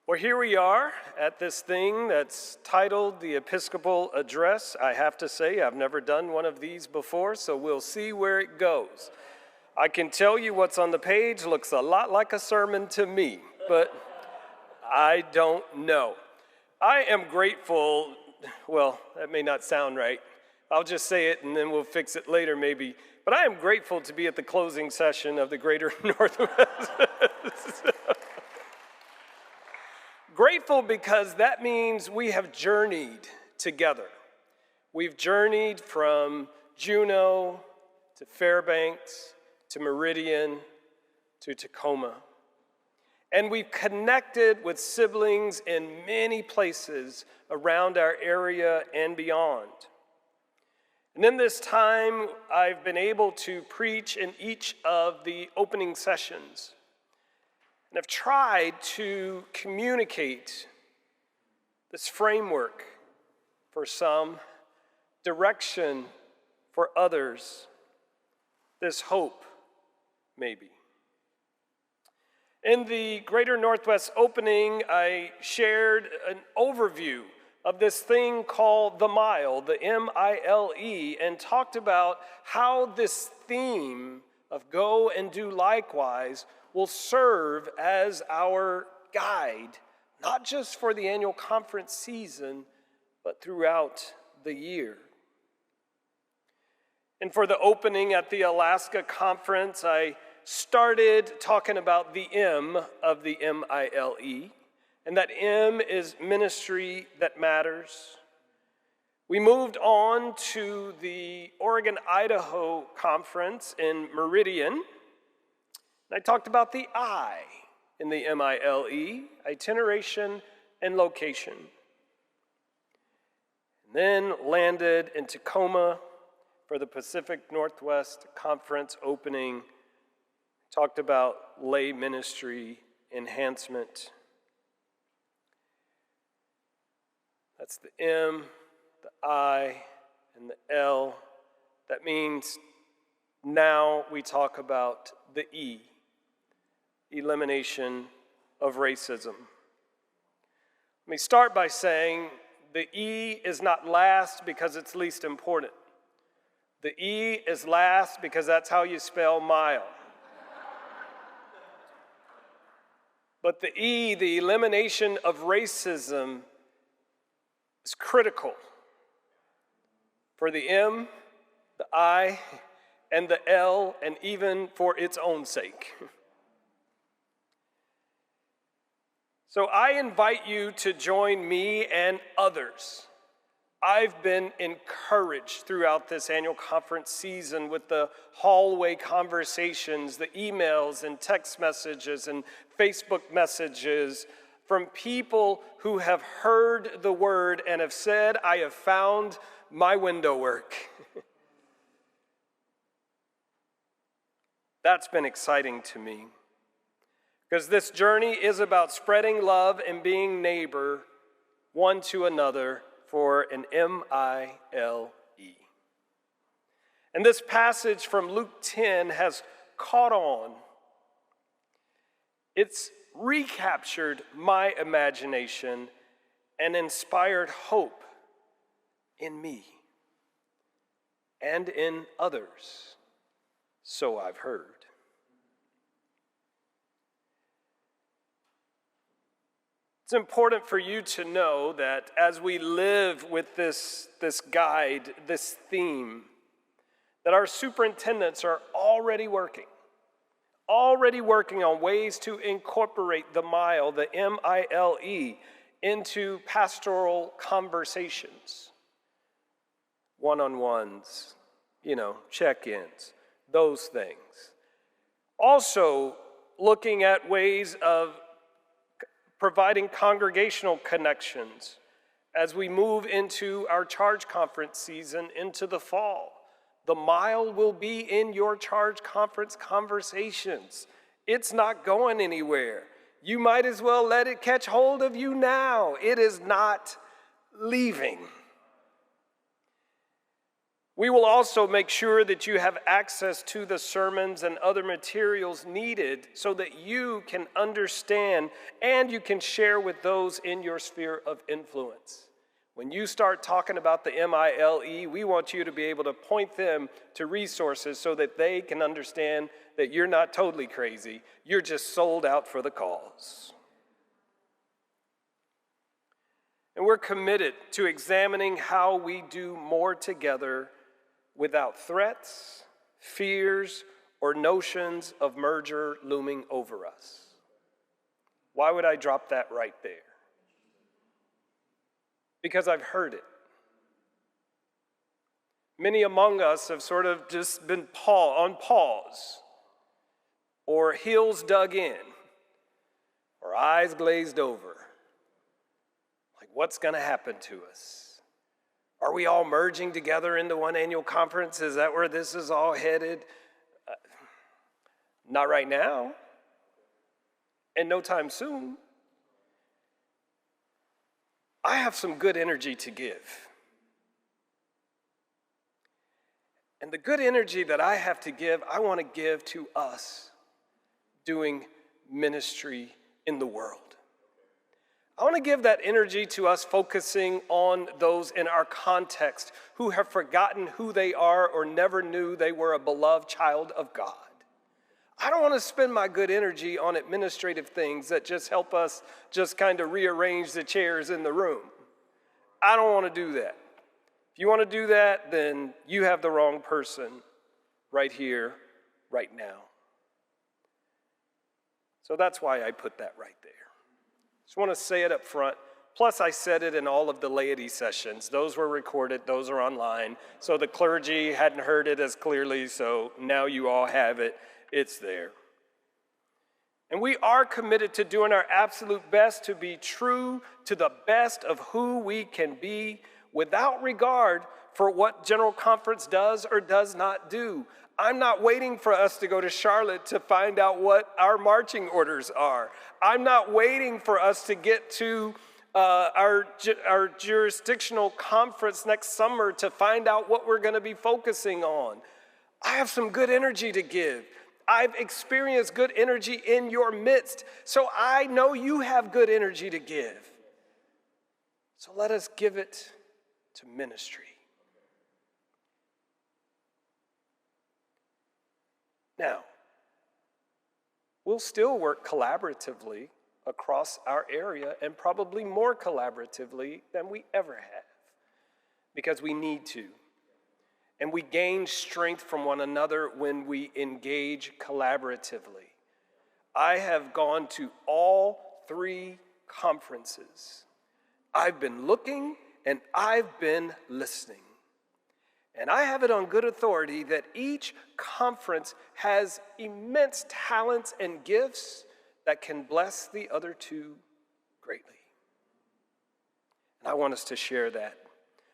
Well, here we are at this thing that's titled the Episcopal Address. I have to say, I've never done one of these before, so we'll see where it goes. I can tell you what's on the page looks a lot like a sermon to me, but I don't know. I am grateful, well, that may not sound right. I'll just say it and then we'll fix it later maybe. But I am grateful to be at the closing session of the Greater Northwest. Grateful because that means we have journeyed together. We've journeyed from Juneau to Fairbanks to Meridian to Tacoma. And we've connected with siblings in many places around our area and beyond. And in this time, I've been able to preach in each of the opening sessions. And I've tried to communicate this framework for some, direction for others, this hope, maybe. In the Greater Northwest opening, I shared an overview of this thing called the M.I.L E, the M-I-L-E, and talked about how this theme of go and do likewise will serve as our guide, not just for the annual conference season, but throughout the year. And for the opening at the Alaska conference, I started talking about the M of the M-I-L-E, and that M is ministry that matters. We moved on to the Oregon-Idaho conference in Meridian. I talked about the I in the M-I-L-E, itineration and location. And then landed in Tacoma for the Pacific Northwest Conference opening. Talked about lay ministry enhancement. That's the M, the I, and the L. That means now we talk about the E. Elimination of racism. Let me start by saying the E is not last because it's least important. The E is last because that's how you spell mile. But the E, the elimination of racism, is critical for the M, the I, and the L, and even for its own sake. So I invite you to join me and others. I've been encouraged throughout this annual conference season with the hallway conversations, the emails and text messages and Facebook messages from people who have heard the word and have said, I have found my window work. That's been exciting to me. Because this journey is about spreading love and being neighbor one to another for an M-I-L-E. And this passage from Luke 10 has caught on. It's recaptured my imagination and inspired hope in me and in others, so I've heard. It's important for you to know that as we live with this guide, this theme, that our superintendents are already working on ways to incorporate the M.I.L E, the M-I-L-E, into pastoral conversations, one-on-ones, check-ins, those things. Also, looking at ways of providing congregational connections as we move into our charge conference season into the fall. The M.I.L E will be in your charge conference conversations. It's not going anywhere. You might as well let it catch hold of you now. It is not leaving. We will also make sure that you have access to the sermons and other materials needed so that you can understand and you can share with those in your sphere of influence. When you start talking about the M.I.L.E, we want you to be able to point them to resources so that they can understand that you're not totally crazy, you're just sold out for the cause. And we're committed to examining how we do more together without threats, fears, or notions of merger looming over us. Why would I drop that right there? Because I've heard it. Many among us have sort of just been on pause, or heels dug in, or eyes glazed over. Like, what's going to happen to us? Are we all merging together into one annual conference? Is that where this is all headed? Not right now, and no time soon. I have some good energy to give. And the good energy that I have to give, I want to give to us doing ministry in the world. I want to give that energy to us focusing on those in our context who have forgotten who they are or never knew they were a beloved child of God. I don't want to spend my good energy on administrative things that just help us just kind of rearrange the chairs in the room. I don't want to do that. If you want to do that, then you have the wrong person right here, right now. So that's why I put that right there. Just want to say it up front. Plus, I said it in all of the laity sessions. Those were recorded, those are online. So the clergy hadn't heard it as clearly, so now you all have it. It's there. And we are committed to doing our absolute best to be true to the best of who we can be without regard for what General Conference does or does not do. I'm not waiting for us to go to Charlotte to find out what our marching orders are. I'm not waiting for us to get to our jurisdictional conference next summer to find out what we're going to be focusing on. I have some good energy to give. I've experienced good energy in your midst, so I know you have good energy to give. So let us give it to ministry. Now, we'll still work collaboratively across our area and probably more collaboratively than we ever have because we need to. And we gain strength from one another when we engage collaboratively. I have gone to all 3 conferences. I've been looking and I've been listening. And I have it on good authority that each conference has immense talents and gifts that can bless the other 2 greatly. And I want us to share that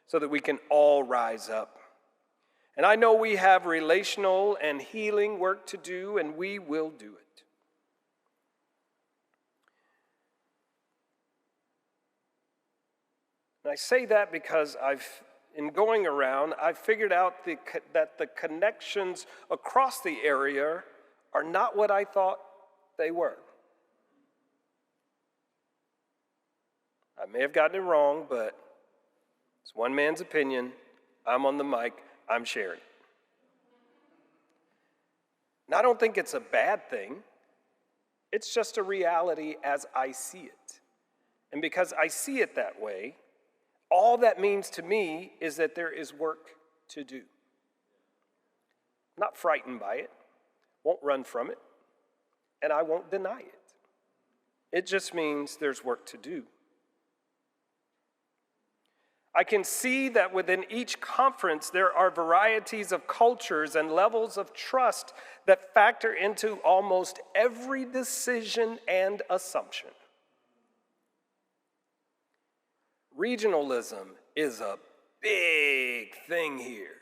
so that we can all rise up. And I know we have relational and healing work to do, and we will do it. And I say that because in going around, I've figured out that the connections across the area are not what I thought they were. I may have gotten it wrong, but it's one man's opinion. I'm on the mic. I'm sharing. And I don't think it's a bad thing. It's just a reality as I see it. And because I see it that way, all that means to me is that there is work to do. I'm not frightened by it, won't run from it, and I won't deny it. It just means there's work to do. I can see that within each conference there are varieties of cultures and levels of trust that factor into almost every decision and assumption. Regionalism is a big thing here.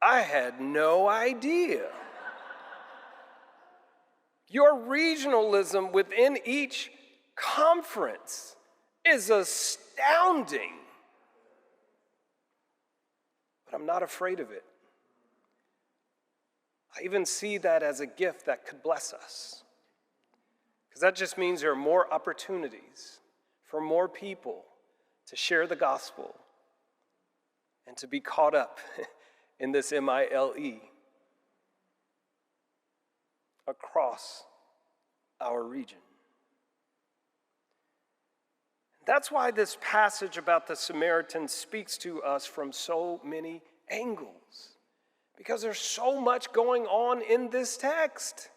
I had no idea. Your regionalism within each conference is astounding. I'm not afraid of it. I even see that as a gift that could bless us. Because that just means there are more opportunities for more people to share the gospel and to be caught up in this M.I.L.E. across our region. That's why this passage about the Samaritan speaks to us from so many angles, because there's so much going on in this text,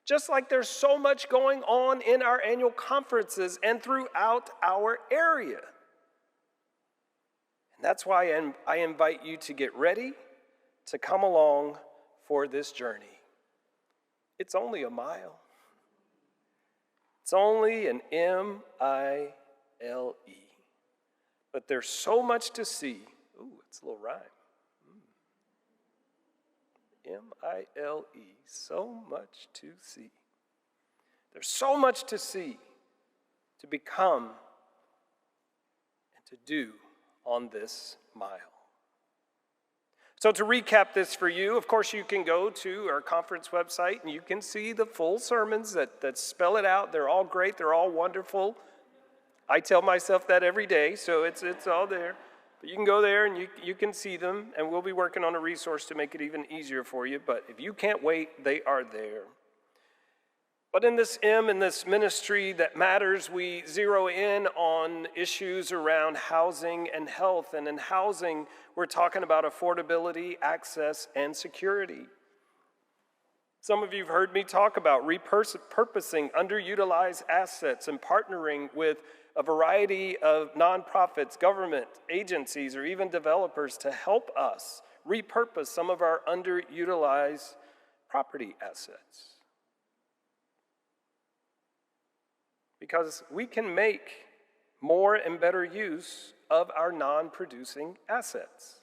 just like there's so much going on in our annual conferences and throughout our area. And that's why I invite you to get ready to come along for this journey. It's only a mile. It's only an M.I.L.E. But there's so much to see. Ooh, it's a little rhyme. M.I.L.E. So much to see. There's so much to see, to become, and to do on this mile. So to recap this for you, of course you can go to our conference website and you can see the full sermons that spell it out. They're all great. They're all wonderful. I tell myself that every day, so it's all there. But you can go there and you can see them, and we'll be working on a resource to make it even easier for you. But if you can't wait, they are there. But in this ministry that matters, we zero in on issues around housing and health. And in housing, we're talking about affordability, access, and security. Some of you have heard me talk about repurposing underutilized assets and partnering with a variety of nonprofits, government agencies, or even developers to help us repurpose some of our underutilized property assets. Because we can make more and better use of our non-producing assets.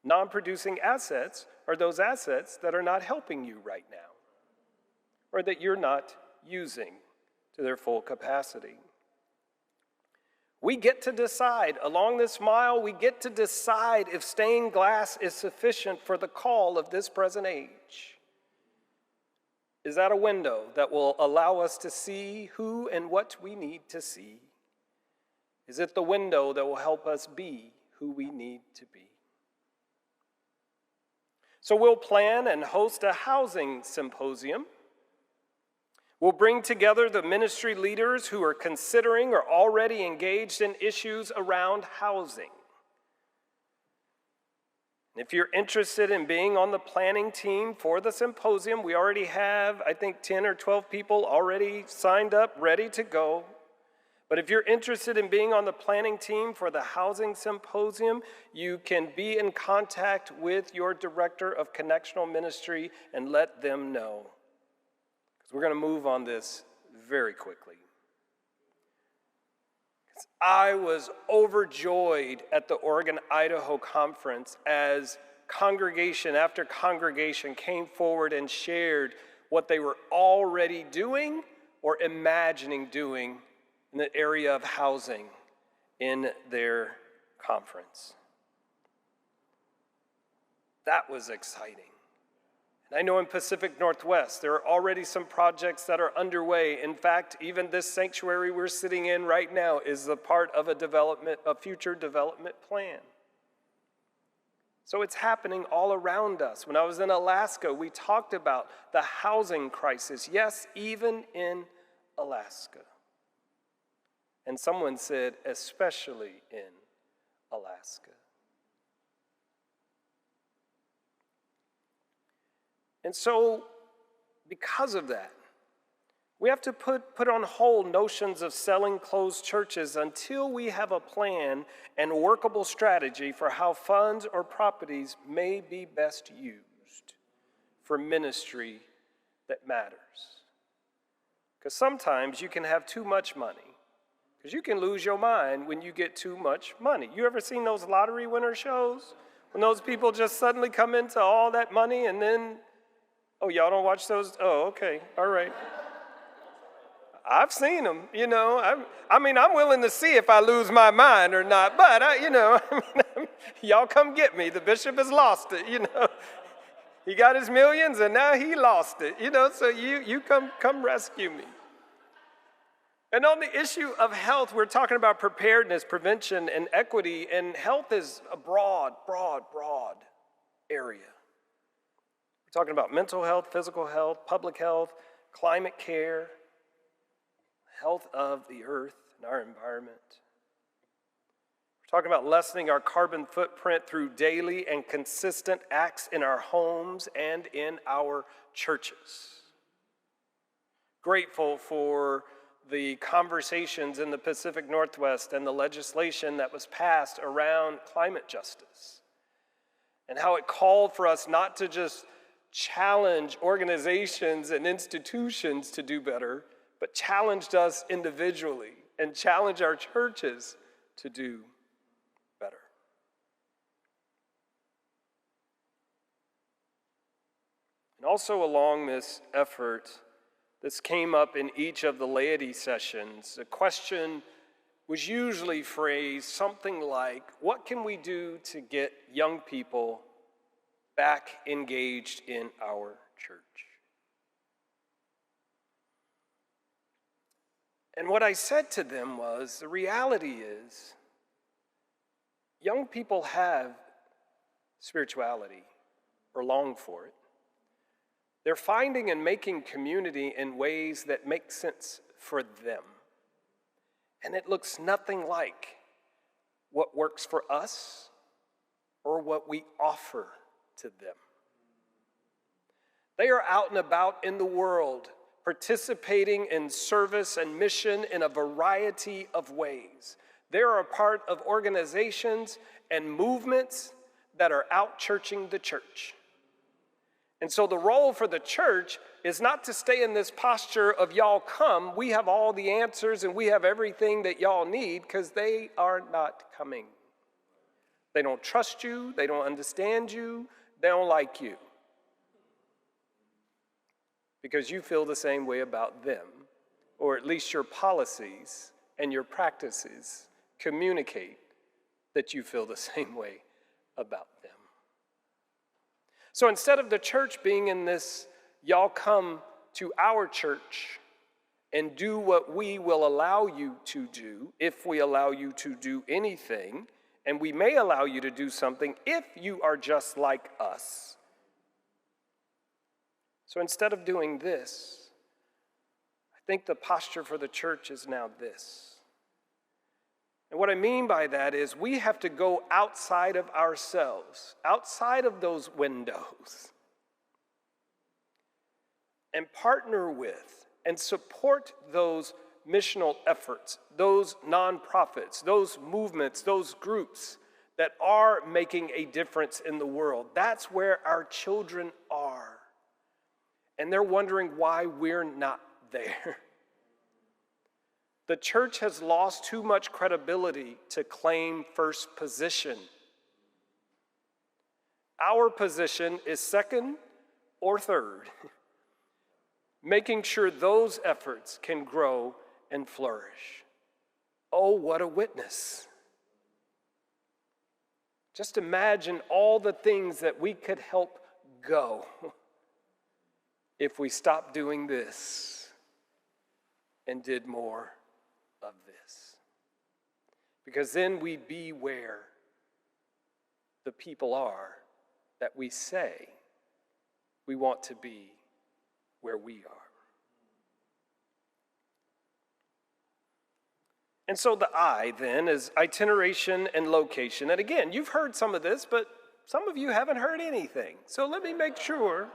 Non-producing assets are those assets that are not helping you right now, or that you're not using to their full capacity. We get to decide, along this mile, we get to decide if stained glass is sufficient for the call of this present age. Is that a window that will allow us to see who and what we need to see? Is it the window that will help us be who we need to be? So we'll plan and host a housing symposium. We'll bring together the ministry leaders who are considering or already engaged in issues around housing. And if you're interested in being on the planning team for the symposium, we already have, I think, 10 or 12 people already signed up, ready to go. But if you're interested in being on the planning team for the housing symposium, you can be in contact with your director of connectional ministry and let them know. We're going to move on this very quickly. I was overjoyed at the Oregon-Idaho conference as congregation after congregation came forward and shared what they were already doing or imagining doing in the area of housing in their conference. That was exciting. I know in Pacific Northwest, there are already some projects that are underway. In fact, even this sanctuary we're sitting in right now is a part of a future development plan. So it's happening all around us. When I was in Alaska, we talked about the housing crisis. Yes, even in Alaska. And someone said, especially in Alaska. And so, because of that, we have to put on hold notions of selling closed churches until we have a plan and workable strategy for how funds or properties may be best used for ministry that matters. Because sometimes you can have too much money, because you can lose your mind when you get too much money. You ever seen those lottery winner shows? When those people just suddenly come into all that money and then, oh, y'all don't watch those? Oh, okay, all right. I've seen them, I'm willing to see if I lose my mind or not, but, y'all come get me. The bishop has lost it, He got his millions and now he lost it, so you come rescue me. And on the issue of health, we're talking about preparedness, prevention, and equity, and health is a broad area. We're talking about mental health, physical health, public health, climate care, health of the earth and our environment. We're talking about lessening our carbon footprint through daily and consistent acts in our homes and in our churches. Grateful for the conversations in the Pacific Northwest and the legislation that was passed around climate justice, and how it called for us not to just challenge organizations and institutions to do better, but challenged us individually and challenged our churches to do better. And also along this effort, this came up in each of the laity sessions. The question was usually phrased something like, what can we do to get young people back engaged in our church? And what I said to them was, the reality is, young people have spirituality or long for it. They're finding and making community in ways that make sense for them. And it looks nothing like what works for us or what we offer to them. They are out and about in the world, participating in service and mission in a variety of ways. They are a part of organizations and movements that are out-churching the church. And so the role for the church is not to stay in this posture of y'all come, we have all the answers and we have everything that y'all need, because they are not coming. They don't trust you, they don't understand you, they don't like you. Because you feel the same way about them, or at least your policies and your practices communicate that you feel the same way about them. So instead of the church being in this, y'all come to our church and do what we will allow you to do, if we allow you to do anything, and we may allow you to do something if you are just like us. So instead of doing this, I think the posture for the church is now this. And what I mean by that is we have to go outside of ourselves, outside of those windows, and partner with and support those missional efforts, those nonprofits, those movements, those groups that are making a difference in the world. That's where our children are. And they're wondering why we're not there. The church has lost too much credibility to claim first position. Our position is second or third, making sure those efforts can grow and flourish. Oh, what a witness. Just imagine all the things that we could help go if we stopped doing this and did more of this. Because then we'd be where the people are that we say we want to be where we are. And so the I then is itineration and location. And again, you've heard some of this, but some of you haven't heard anything. So let me make sure.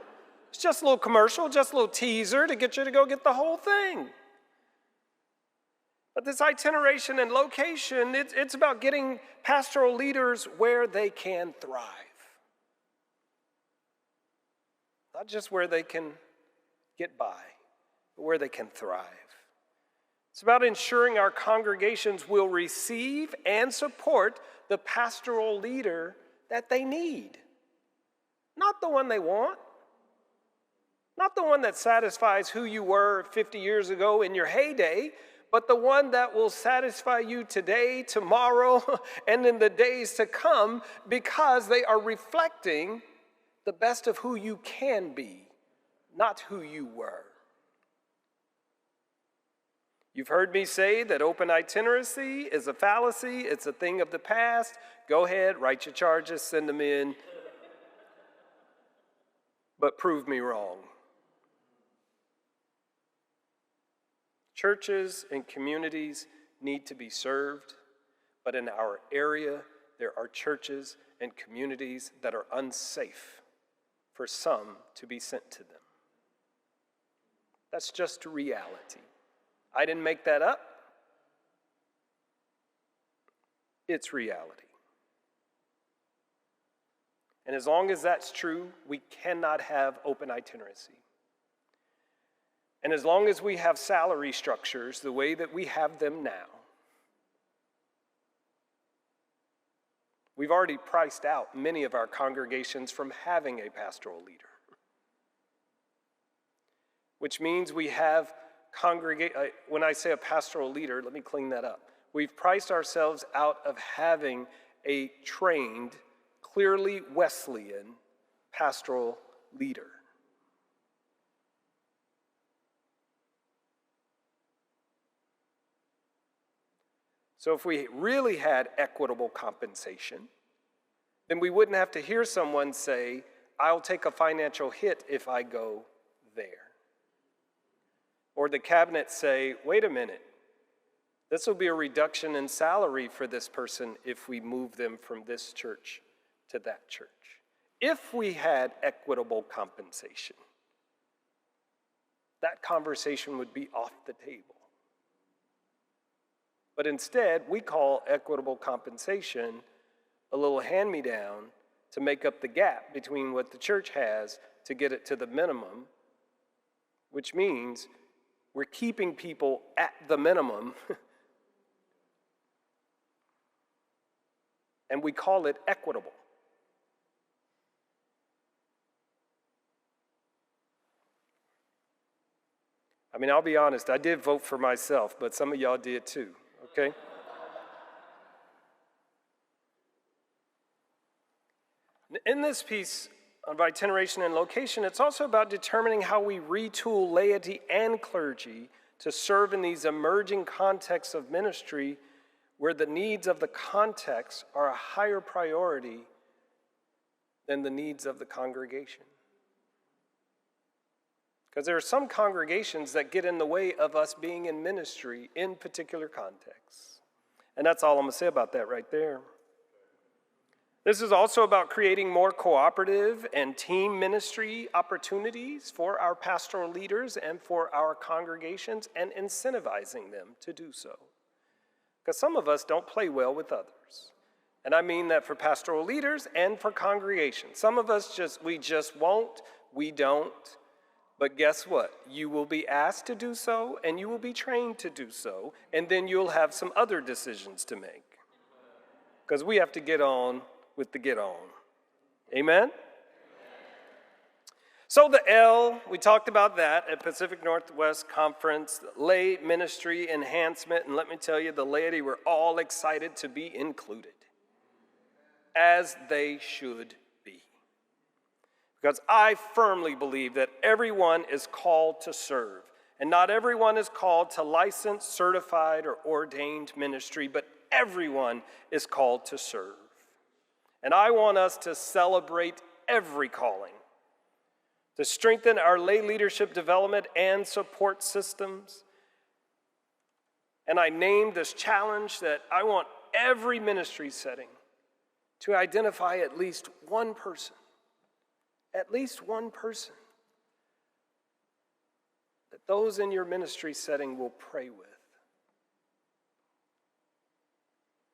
It's just a little commercial, just a little teaser to get you to go get the whole thing. But this itineration and location, it's about getting pastoral leaders where they can thrive. Not just where they can get by, but where they can thrive. It's about ensuring our congregations will receive and support the pastoral leader that they need. Not the one they want, Not the one that satisfies who you were 50 years ago in your heyday, but the one that will satisfy you today, tomorrow, and in the days to come, because they are reflecting the best of who you can be, not who you were. You've heard me say that open itinerancy is a fallacy. It's a thing of the past. Go ahead, write your charges, send them in, but prove me wrong. Churches and communities need to be served, but in our area, there are churches and communities that are unsafe for some to be sent to them. That's just reality. I didn't make that up. It's reality. And as long as that's true, we cannot have open itinerancy. And as long as we have salary structures the way that we have them now, we've already priced out many of our congregations from having a pastoral leader. Which means we have when I say a pastoral leader, let me clean that up. We've priced ourselves out of having a trained, clearly Wesleyan pastoral leader. So if we really had equitable compensation, then we wouldn't have to hear someone say, I'll take a financial hit if I go there. Or the cabinet say, wait a minute, this will be a reduction in salary for this person if we move them from this church to that church. If we had equitable compensation, that conversation would be off the table. But instead, we call equitable compensation a little hand-me-down to make up the gap between what the church has to get it to the minimum, which means we're keeping people at the minimum, and we call it equitable. I mean, I'll be honest, I did vote for myself, but some of y'all did too, okay? In this piece of itineration and location, it's also about determining how we retool laity and clergy to serve in these emerging contexts of ministry where the needs of the context are a higher priority than the needs of the congregation. Because there are some congregations that get in the way of us being in ministry in particular contexts. And that's all I'm going to say about that right there. This is also about creating more cooperative and team ministry opportunities for our pastoral leaders and for our congregations and incentivizing them to do so. Because some of us don't play well with others. And I mean that for pastoral leaders and for congregations. Some of us we just won't, we don't. But guess what? You will be asked to do so, and you will be trained to do so, and then you'll have some other decisions to make. Because we have to get on with the get on. Amen? So the L, we talked about that at Pacific Northwest Conference, lay ministry enhancement, and let me tell you, the laity were all excited to be included, as they should be. Because I firmly believe that everyone is called to serve, and not everyone is called to licensed, certified, or ordained ministry, but everyone is called to serve. And I want us to celebrate every calling, to strengthen our lay leadership development and support systems. And I named this challenge that I want every ministry setting to identify at least one person that those in your ministry setting will pray with.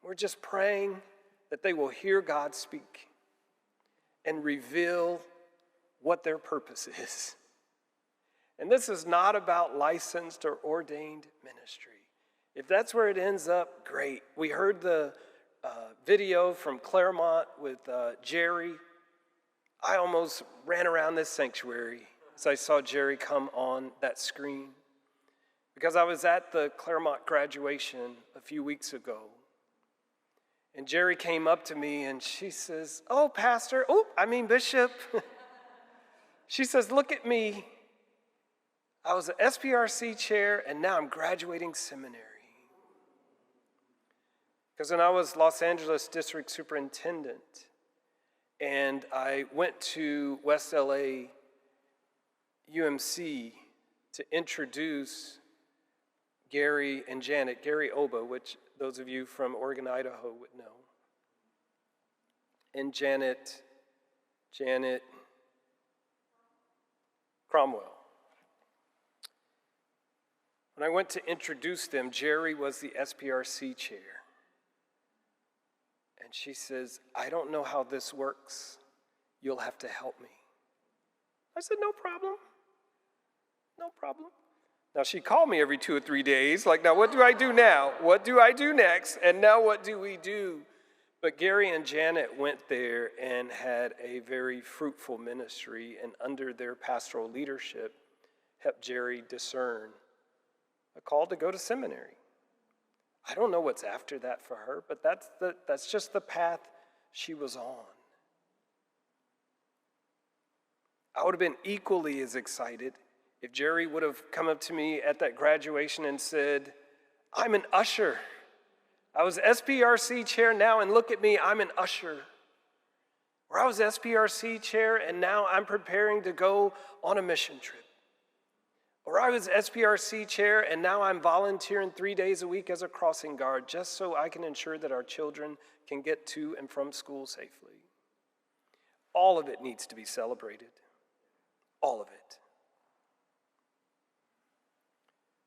We're just praying that they will hear God speak and reveal what their purpose is. And this is not about licensed or ordained ministry. If that's where it ends up, great. We heard the video from Claremont with Jerry. I almost ran around this sanctuary as I saw Jerry come on that screen, because I was at the Claremont graduation a few weeks ago. And Jerry came up to me and she says, Bishop. She says, look at me. I was an SPRC chair and now I'm graduating seminary. Because when I was Los Angeles District Superintendent and I went to West LA UMC to introduce Gary and Janet, Gary Oba, which those of you from Oregon, Idaho would know, and Janet Cromwell. When I went to introduce them, Jerry was the SPRC chair. And she says, I don't know how this works. You'll have to help me. I said, no problem. No problem. Now, she called me every 2 or 3 days, like, now what do I do now? What do I do next? And now what do we do? But Gary and Janet went there and had a very fruitful ministry, and under their pastoral leadership, helped Jerry discern a call to go to seminary. I don't know what's after that for her, but that's just the path she was on. I would have been equally as excited if Jerry would have come up to me at that graduation and said, I'm an usher. I was SPRC chair now, and look at me, I'm an usher. Or I was SPRC chair, and now I'm preparing to go on a mission trip. Or I was SPRC chair, and now I'm volunteering 3 days a week as a crossing guard, just so I can ensure that our children can get to and from school safely. All of it needs to be celebrated. All of it.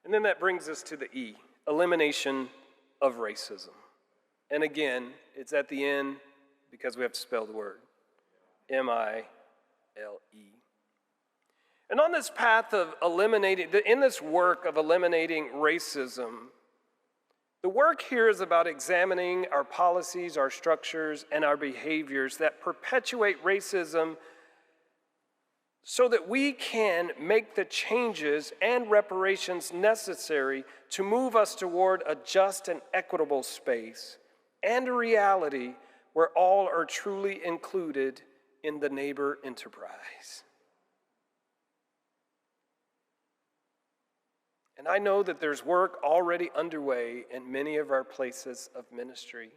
And then that brings us to the E, elimination of racism. And again, it's at the end because we have to spell the word, M-I-L-E. And on this path of in this work of eliminating racism, the work here is about examining our policies, our structures, and our behaviors that perpetuate racism so that we can make the changes and reparations necessary to move us toward a just and equitable space and a reality where all are truly included in the neighbor enterprise. And I know that there's work already underway in many of our places of ministry.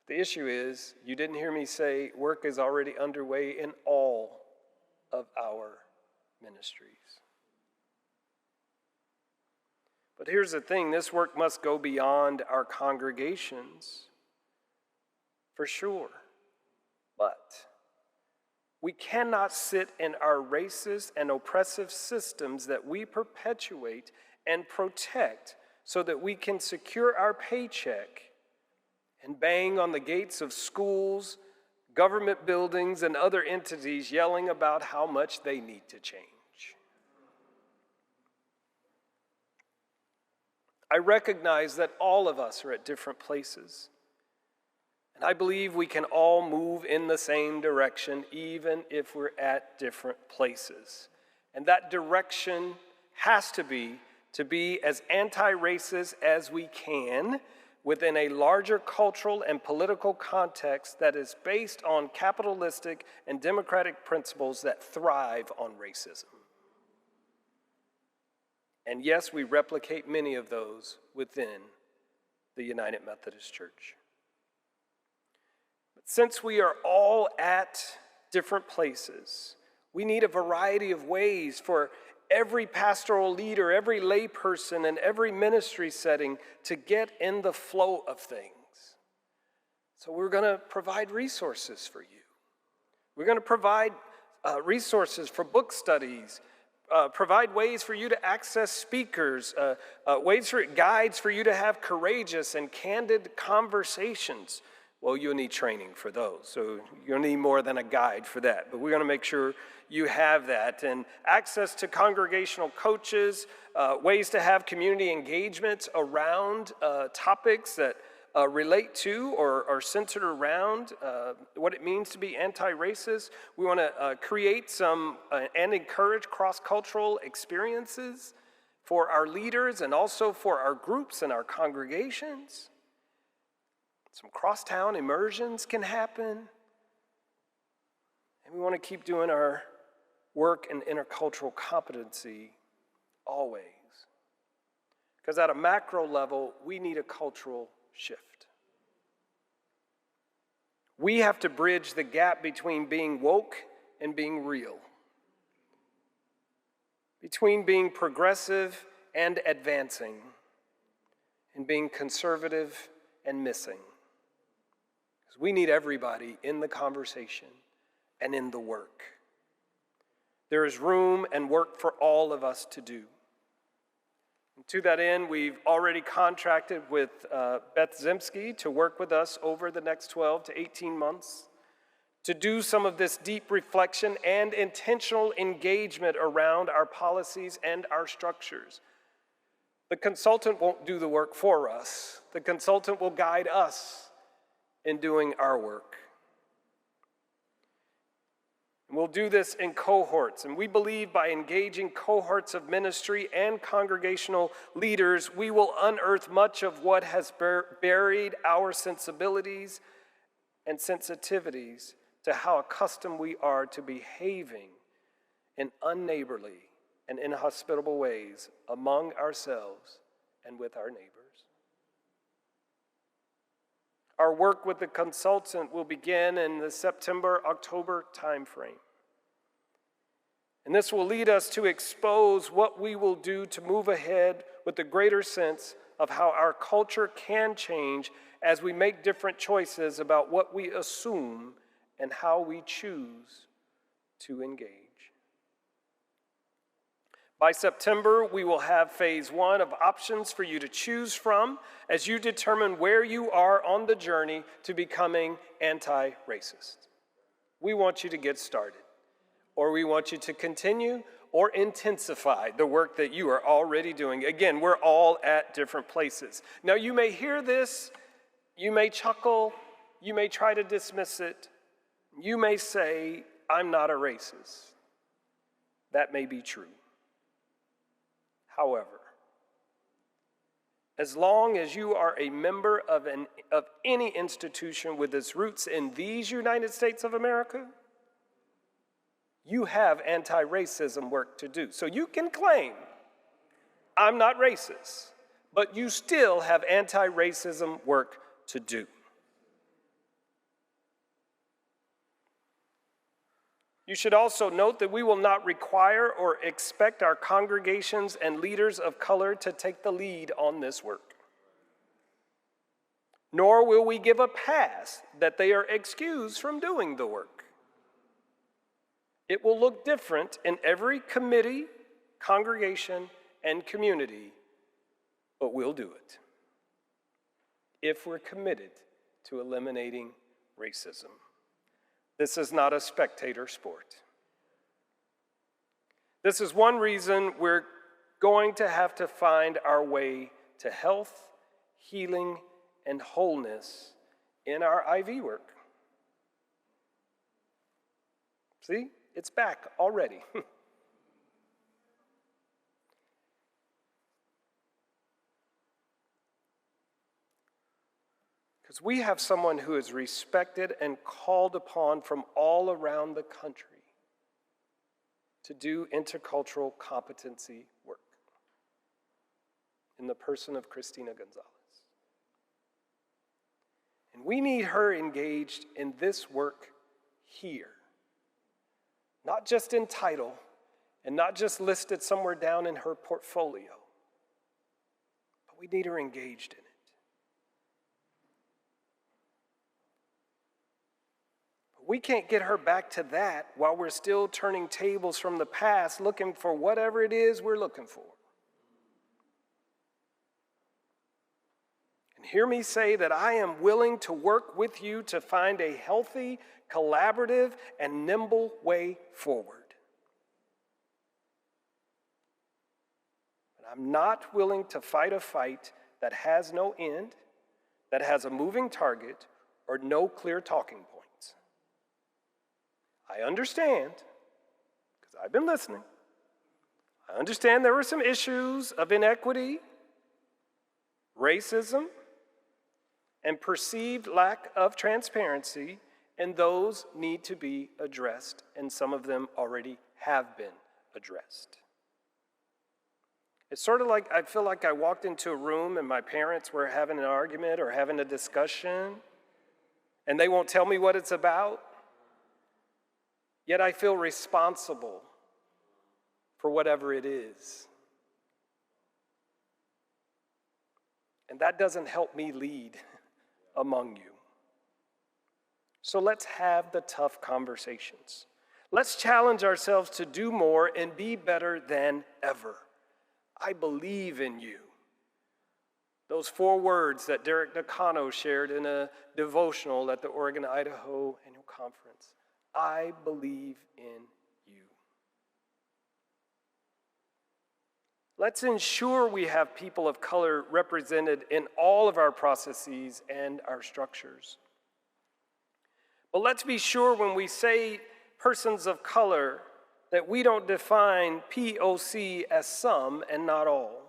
The issue is, you didn't hear me say work is already underway in all of our ministries. But here's the thing, this work must go beyond our congregations, for sure. But we cannot sit in our racist and oppressive systems that we perpetuate and protect so that we can secure our paycheck and bang on the gates of schools, government buildings, and other entities yelling about how much they need to change. I recognize that all of us are at different places. And I believe we can all move in the same direction, even if we're at different places. And that direction has to be as anti-racist as we can within a larger cultural and political context that is based on capitalistic and democratic principles that thrive on racism. And yes, we replicate many of those within the United Methodist Church. Since we are all at different places, we need a variety of ways for every pastoral leader, every layperson, and every ministry setting to get in the flow of things. So we're going to provide resources for you. We're going to provide resources for book studies, provide ways for you to access speakers, guides for you to have courageous and candid conversations. Well, you'll need training for those, so you'll need more than a guide for that. But we're going to make sure you have that. And access to congregational coaches, ways to have community engagement around topics that relate to or are centered around what it means to be anti-racist. We want to create some and encourage cross-cultural experiences for our leaders and also for our groups and our congregations. Some crosstown immersions can happen. And we want to keep doing our work in intercultural competency always. Because at a macro level, we need a cultural shift. We have to bridge the gap between being woke and being real, between being progressive and advancing, and being conservative and missing. Because we need everybody in the conversation and in the work. There is room and work for all of us to do. And to that end, we've already contracted with Beth Zemsky to work with us over the next 12 to 18 months to do some of this deep reflection and intentional engagement around our policies and our structures. The consultant won't do the work for us. The consultant will guide us in doing our work. And we'll do this in cohorts, and we believe by engaging cohorts of ministry and congregational leaders, we will unearth much of what has buried our sensibilities and sensitivities to how accustomed we are to behaving in unneighborly and inhospitable ways among ourselves and with our neighbors. Our work with the consultant will begin in the September-October timeframe. And this will lead us to expose what we will do to move ahead with a greater sense of how our culture can change as we make different choices about what we assume and how we choose to engage. By September, we will have phase 1 of options for you to choose from as you determine where you are on the journey to becoming anti-racist. We want you to get started, or we want you to continue or intensify the work that you are already doing. Again, we're all at different places. Now, you may hear this, you may chuckle, you may try to dismiss it, you may say, I'm not a racist. That may be true. However, as long as you are a member of any institution with its roots in these United States of America, you have anti-racism work to do. So you can claim, I'm not racist, but you still have anti-racism work to do. You should also note that we will not require or expect our congregations and leaders of color to take the lead on this work. Nor will we give a pass that they are excused from doing the work. It will look different in every committee, congregation, and community, but we'll do it if we're committed to eliminating racism. This is not a spectator sport. This is one reason we're going to have to find our way to health, healing, and wholeness in our IV work. See, it's back already. Because we have someone who is respected and called upon from all around the country to do intercultural competency work in the person of Christina Gonzalez. And we need her engaged in this work here, not just in title and not just listed somewhere down in her portfolio, but we need her engaged in it. We can't get her back to that while we're still turning tables from the past, looking for whatever it is we're looking for. And hear me say that I am willing to work with you to find a healthy, collaborative, and nimble way forward. But I'm not willing to fight a fight that has no end, that has a moving target or no clear talking points. I understand, because I've been listening. I understand there were some issues of inequity, racism, and perceived lack of transparency, and those need to be addressed, and some of them already have been addressed. It's sort of like I feel like I walked into a room and my parents were having an argument or having a discussion, and they won't tell me what it's about, yet I feel responsible for whatever it is. And that doesn't help me lead among you. So let's have the tough conversations. Let's challenge ourselves to do more and be better than ever. I believe in you. Those 4 words that Derek Nakano shared in a devotional at the Oregon, Idaho Annual Conference. I believe in you. Let's ensure we have people of color represented in all of our processes and our structures. But let's be sure when we say persons of color that we don't define POC as some and not all.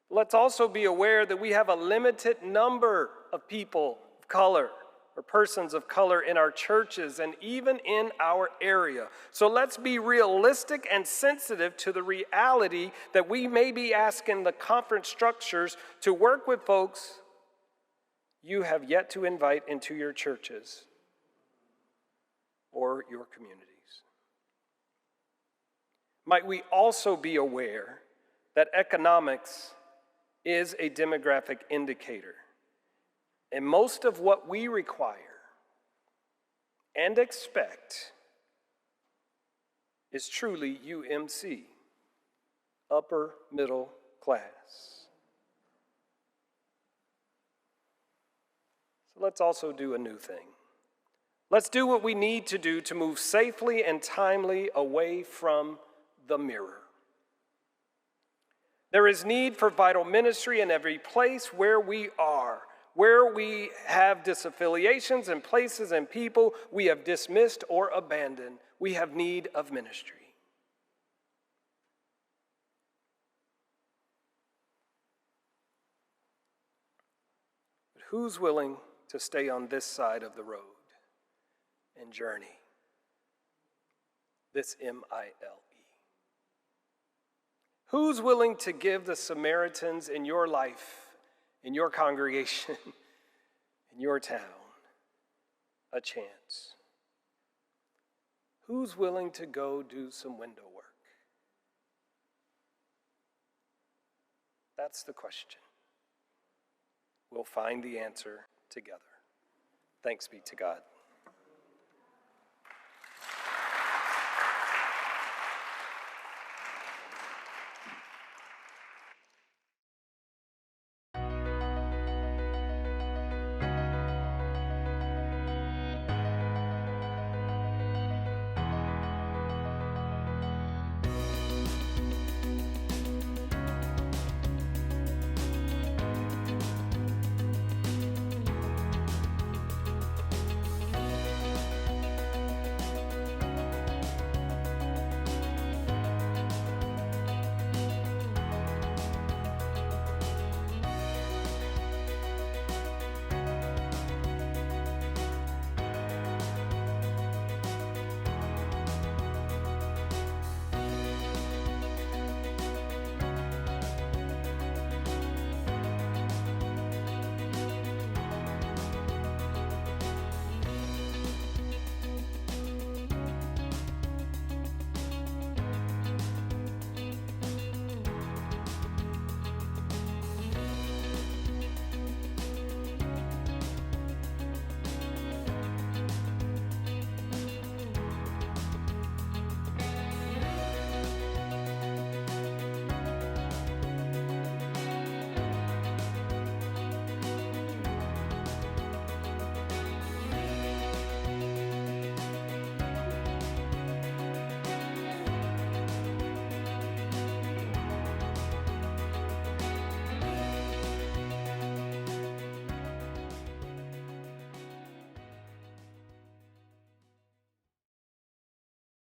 Let's also be aware that we have a limited number of people of color or persons of color in our churches and even in our area. So let's be realistic and sensitive to the reality that we may be asking the conference structures to work with folks you have yet to invite into your churches or your communities. Might we also be aware that economics is a demographic indicator, and most of what we require and expect is truly UMC, upper middle class. So let's also do a new thing. Let's do what we need to do to move safely and timely away from the mirror. There is need for vital ministry in every place where we are, where we have disaffiliations and places and people we have dismissed or abandoned. We have need of ministry. But who's willing to stay on this side of the road and journey this M.I.L.E? Who's willing to give the Samaritans in your life, in your congregation, in your town, a chance? Who's willing to go do some window work? That's the question. We'll find the answer together. Thanks be to God.